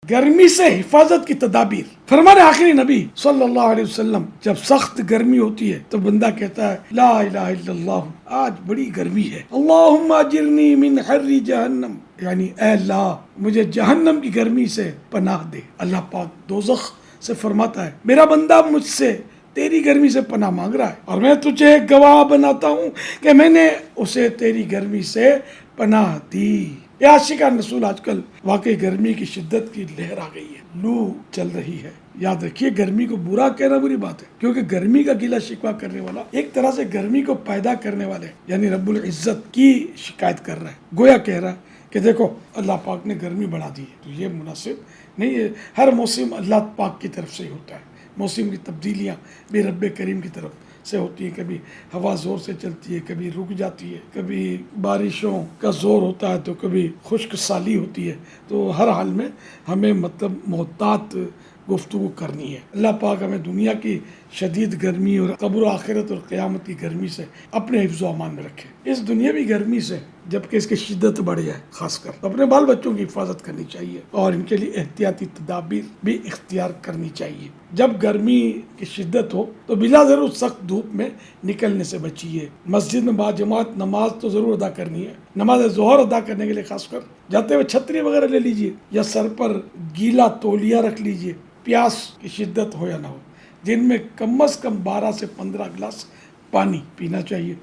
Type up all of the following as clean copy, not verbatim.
گرمی سے حفاظت کی تدابیر۔ فرمان آخری نبی صلی اللہ علیہ وسلم، جب سخت گرمی ہوتی ہے تو بندہ کہتا ہے لا الہ الا اللہ، آج بڑی گرمی ہے، اللہم اجرنی من حر جہنم، یعنی اے اللہ مجھے جہنم کی گرمی سے پناہ دے۔ اللہ پاک دوزخ سے فرماتا ہے میرا بندہ مجھ سے تیری گرمی سے پناہ مانگ رہا ہے اور میں تجھے گواہ بناتا ہوں کہ میں نے اسے تیری گرمی سے پناہ دی۔ یہ عاشقان رسول آج کل واقعی گرمی کی شدت کی لہر آ گئی ہے، لو چل رہی ہے۔ یاد رکھیے گرمی کو برا کہنا بری بات ہے، کیونکہ گرمی کا گلہ شکوہ کرنے والا ایک طرح سے گرمی کو پیدا کرنے والے یعنی رب العزت کی شکایت کر رہا ہے، گویا کہہ رہا ہے کہ دیکھو اللہ پاک نے گرمی بڑھا دی ہے۔ تو یہ مناسب نہیں ہے۔ ہر موسم اللہ پاک کی طرف سے ہی ہوتا ہے، موسم کی تبدیلیاں بھی رب کریم کی طرف سے ہوتی ہے، کبھی ہوا زور سے چلتی ہے، کبھی رک جاتی ہے، کبھی بارشوں کا زور ہوتا ہے تو کبھی خشک سالی ہوتی ہے۔ تو ہر حال میں ہمیں محتاط گفتگو کرنی ہے۔ اللہ پاک ہمیں دنیا کی شدید گرمی اور قبر و آخرت اور قیامت کی گرمی سے اپنے حفظ و امان میں رکھے۔ اس دنیاوی گرمی سے جبکہ اس کی شدت بڑھ جائے، خاص کر اپنے بال بچوں کی حفاظت کرنی چاہیے اور ان کے لیے احتیاطی تدابیر بھی اختیار کرنی چاہیے۔ جب گرمی کی شدت ہو تو بلا ضرور سخت دھوپ میں نکلنے سے بچیے۔ مسجد میں باجماعت نماز تو ضرور ادا کرنی ہے۔ نماز ظہر ادا کرنے کے لیے خاص کر جاتے ہوئے چھتری وغیرہ لے لیجیے یا سر پر گیلا تولیہ رکھ لیجیے۔ پیاس کی شدت ہو یا نہ ہو، دن میں کم از کم 12 سے 15 گلاس پانی پینا چاہیے۔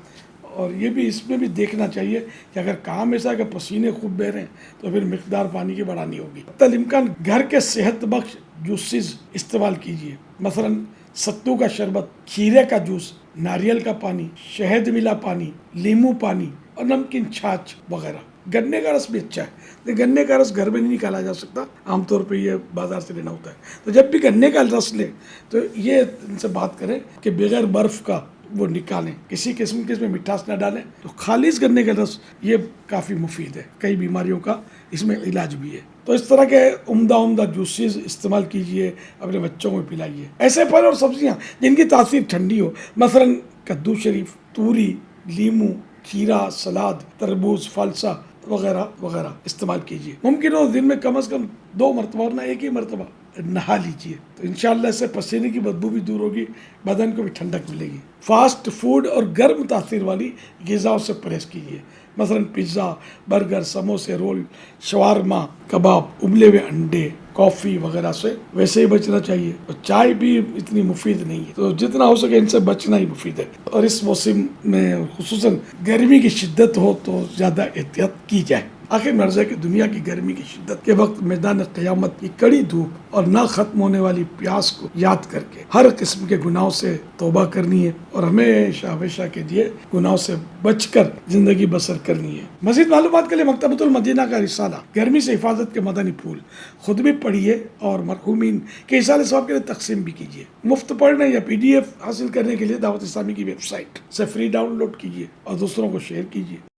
اور یہ بھی اس میں بھی دیکھنا چاہیے کہ اگر کام ایسا ہے کہ پسینے خوب بہ رہے ہیں تو پھر مقدار پانی کی بڑھانی ہوگی۔ حتی الامکان گھر کے صحت بخش جوسز استعمال کیجیے، مثلا ستو کا شربت، کھیرے کا جوس، ناریل کا پانی، شہد ملا پانی، لیمو پانی اور نمکین چھاچھ وغیرہ۔ گنے کا رس بھی اچھا ہے، لیکن گنے کا رس گھر میں نہیں نکالا جا سکتا، عام طور پہ یہ بازار سے لینا ہوتا ہے۔ تو جب بھی گنے کا رس لیں تو یہ ان سے بات کریں کہ بغیر برف کا وہ نکالیں، کسی قسم کے اس میں مٹھاس نہ ڈالیں۔ تو خالص گنے کا رس یہ کافی مفید ہے، کئی بیماریوں کا اس میں علاج بھی ہے۔ تو اس طرح کے عمدہ جوسز استعمال کیجئے، اپنے بچوں کو پلائیے۔ ایسے پھل اور سبزیاں جن کی تاثیر ٹھنڈی ہو، مثلا کدو شریف، توری، لیمو، کھیرا، سلاد، تربوز، فالسا وغیرہ وغیرہ استعمال کیجیے۔ ممکن ہو دن میں کم از کم 2 مرتبہ اور نہ ایک ہی مرتبہ نہا لیجیے، تو انشاءاللہ اس سے پسینے کی بدبو بھی دور ہوگی، بدن کو بھی ٹھنڈک ملے گی۔ فاسٹ فوڈ اور گرم تاثیر والی غذاؤں سے پرہیز کیجیے، مثلا پیزا، برگر، سموسے، رول، شوارما، کباب، ابلے ہوئے انڈے، کافی وغیرہ سے ویسے ہی بچنا چاہیے۔ اور چائے بھی اتنی مفید نہیں ہے، تو جتنا ہو سکے ان سے بچنا ہی مفید ہے۔ اور اس موسم میں خصوصاً گرمی کی شدت ہو تو زیادہ احتیاط کی جائے۔ آخر میں عرض ہے کہ دنیا کی گرمی کی شدت کے وقت میدان قیامت کی کڑی دھوپ اور نہ ختم ہونے والی پیاس کو یاد کر کے ہر قسم کے گناہوں سے توبہ کرنی ہے اور ہمیشہ کے لیے گناہوں سے بچ کر زندگی بسر کرنی ہے۔ مزید معلومات کے لیے مکتبۃ المدینہ کا رسالہ گرمی سے حفاظت کے مدنی پھول خود بھی پڑھیے اور مرحومین کے احسان ثواب کے لیے تقسیم بھی کیجیے۔ مفت پڑھنے یا PDF حاصل کرنے کے لیے دعوت اسلامی کی ویب سائٹ سے فری ڈاؤن لوڈ کیجیے اور دوسروں کو شیئر کیجیے۔